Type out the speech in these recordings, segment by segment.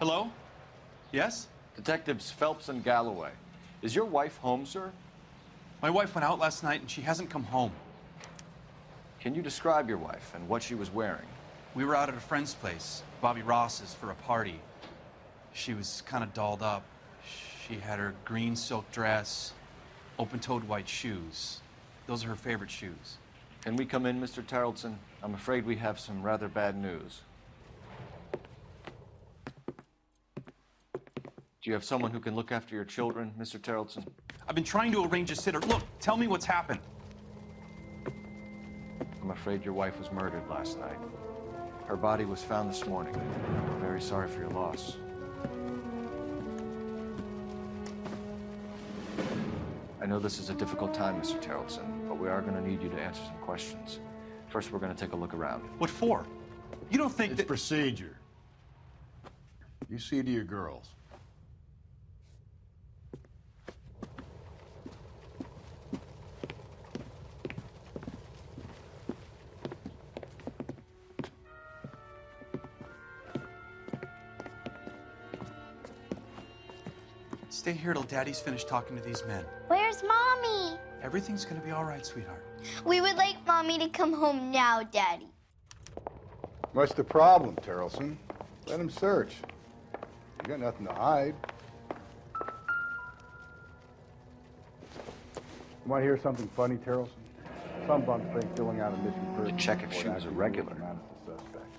Hello? Yes? Detectives Phelps and Galloway. Is your wife home, sir? My wife went out last night and she hasn't come home. Can you describe your wife and what she was wearing? We were out at a friend's place, Bobby Ross's, for a party. She was kind of dolled up. She had her green silk dress, open-toed white shoes. Those are her favorite shoes. Can we come in, Mr. Tarleton? I'm afraid we have some rather bad news. Do you have someone who can look after your children, Mr. Tarleton? I've been trying to arrange a sitter. Look, tell me what's happened. I'm afraid your wife was murdered last night. Her body was found this morning. I'm very sorry for your loss. I know this is a difficult time, Mr. Tarleton, but we are going to need you to answer some questions. First, we're going to take a look around. What for? You don't think It's that... procedure. You see to your girls. Stay here till Daddy's finished talking to these men. Where's Mommy? Everything's gonna be all right, sweetheart. We would like Mommy to come home now, Daddy. What's the problem, Tarleton? Let him search. You got nothing to hide. You want to hear something funny, Tarleton? Some bums think filling out a missing person To check if she report was a actually regular. rules them out as a suspect.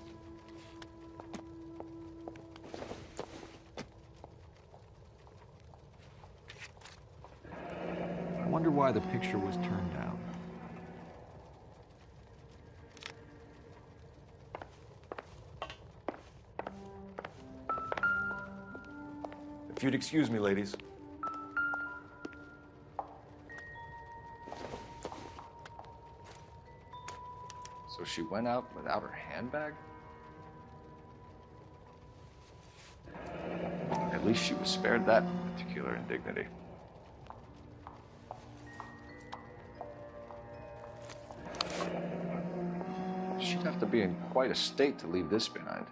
I wonder why the picture was turned down. If you'd excuse me, ladies. So she went out without her handbag? At least she was spared that particular indignity. She'd have to be in quite a state to leave this behind.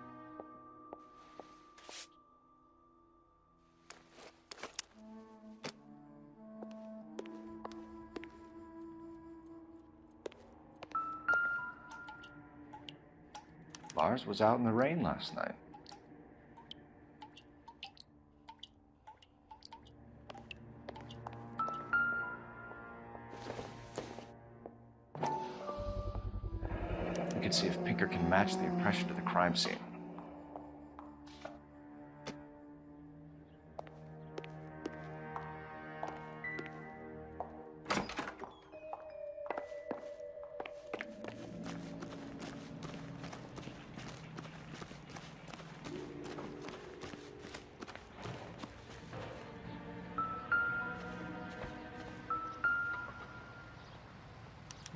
Lars was out in the rain last night. We can see if Pinker can match the impression to the crime scene.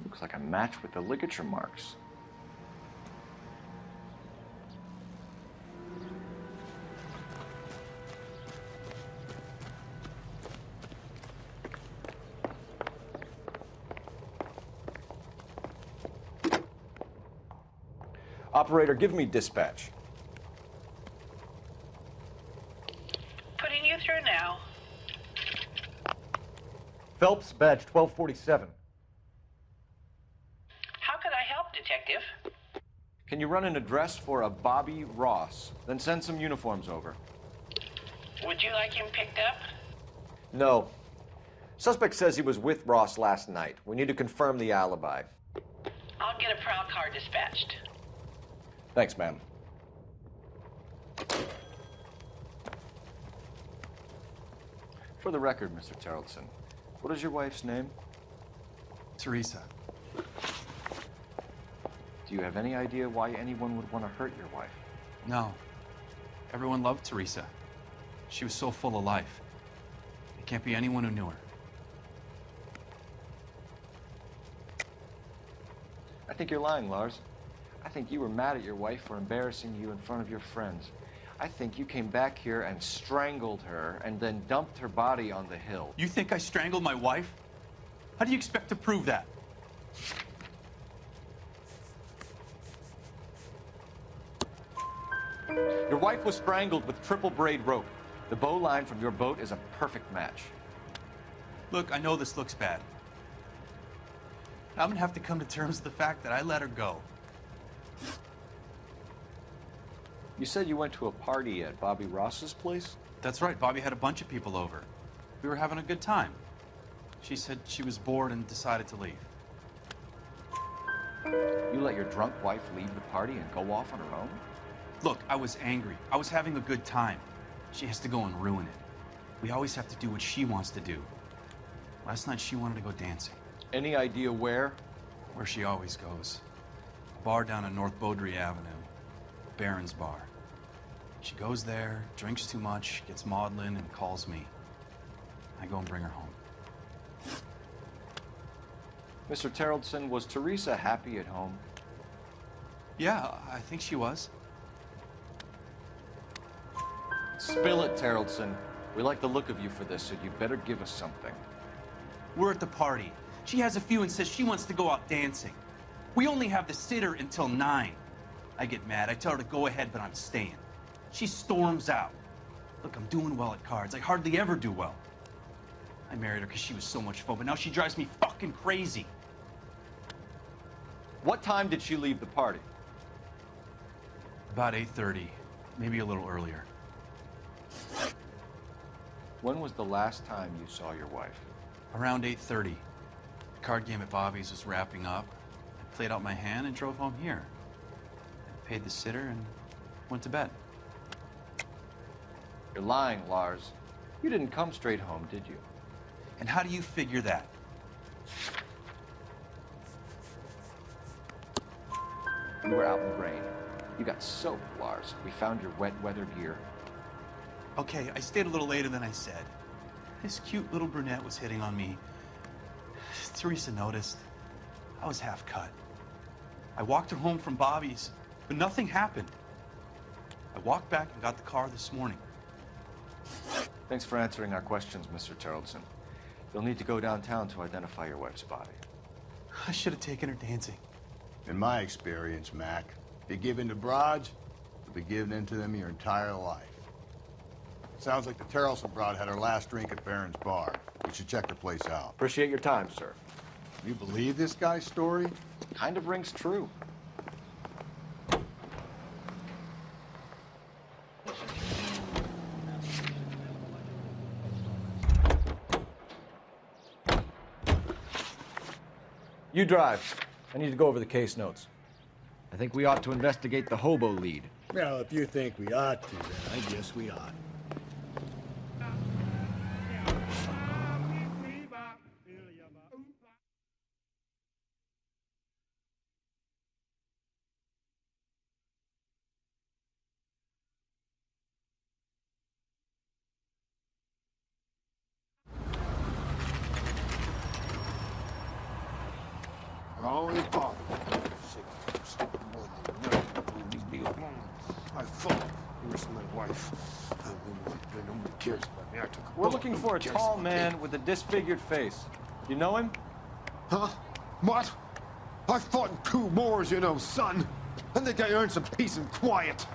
Looks like a match with the ligature marks. Operator, give me dispatch. Putting you through now. Phelps, badge 1247. How could I help, Detective? Can you run an address for a Bobby Ross? Then send some uniforms over. Would you like him picked up? No. Suspect says he was with Ross last night. We need to confirm the alibi. I'll get a prowl car dispatched. Thanks, ma'am. For the record, Mr. Tarleton, what is your wife's name? Teresa. Do you have any idea why anyone would want to hurt your wife? No. Everyone loved Teresa. She was so full of life. It can't be anyone who knew her. I think you're lying, Lars. I think you were mad at your wife for embarrassing you in front of your friends. I think you came back here and strangled her and then dumped her body on the hill. You think I strangled my wife? How do you expect to prove that? Your wife was strangled with triple braid rope. The bow line from your boat is a perfect match. Look, I know this looks bad. I'm gonna have to come to terms with the fact that I let her go. You said you went to a party at Bobby Ross's place? That's right, Bobby had a bunch of people over. We were having a good time. She said she was bored and decided to leave. You let your drunk wife leave the party and go off on her own? Look, I was angry. I was having a good time. She has to go and ruin it. We always have to do what she wants to do. Last night, she wanted to go dancing. Any idea where? Where she always goes. A bar down on North Beaudry Avenue. Barron's Bar. She goes there, drinks too much, gets maudlin, and calls me. I go and bring her home. Mr. Terrellson, was Teresa happy at home? Yeah, I think she was. Spill it, Terrellson. We like the look of you for this, so you better give us something. We're at the party. She has a few and says she wants to go out dancing. We only have the sitter until 9. I get mad. I tell her to go ahead, but I'm staying. She storms out. Look, I'm doing well at cards. I hardly ever do well. I married her because she was so much fun, but now she drives me fucking crazy. What time did she leave the party? About 8:30, maybe a little earlier. When was the last time you saw your wife? Around 8:30. The card game at Bobby's was wrapping up. I played out my hand and drove home here. I paid the sitter and went to bed. You're lying, Lars. You didn't come straight home, did you? And how do you figure that? You were out in the rain. You got soaked, Lars. We found your wet weather gear. Okay, I stayed a little later than I said. This cute little brunette was hitting on me. Teresa noticed. I was half cut. I walked her home from Bobby's, but nothing happened. I walked back and got the car this morning. Thanks for answering our questions, Mr. Terrellson. You'll need to go downtown to identify your wife's body. I should have taken her dancing. In my experience, Mac, if you give in to broads, you'll be giving in to them your entire life. Sounds like the Terrellson broad had her last drink at Barron's Bar. We should check the place out. Appreciate your time, sir. You believe this guy's story? Kind of rings true. You drive. I need to go over the case notes. I think we ought to investigate the hobo lead. Well, if you think we ought to, then I guess we ought. Only Bob. I thought you were my wife. No one cares about me. I took a We're looking for a tall man with a disfigured face. You know him? Huh? What? I fought in 2 wars, you know, son. I think I earned some peace and quiet.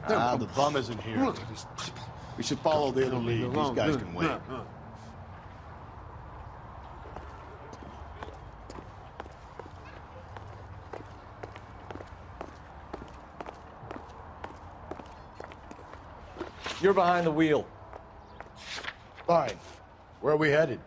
The bum isn't here. Look at these people. We should follow the other lead. These guys can wait. You're behind the wheel. Fine. Where are we headed?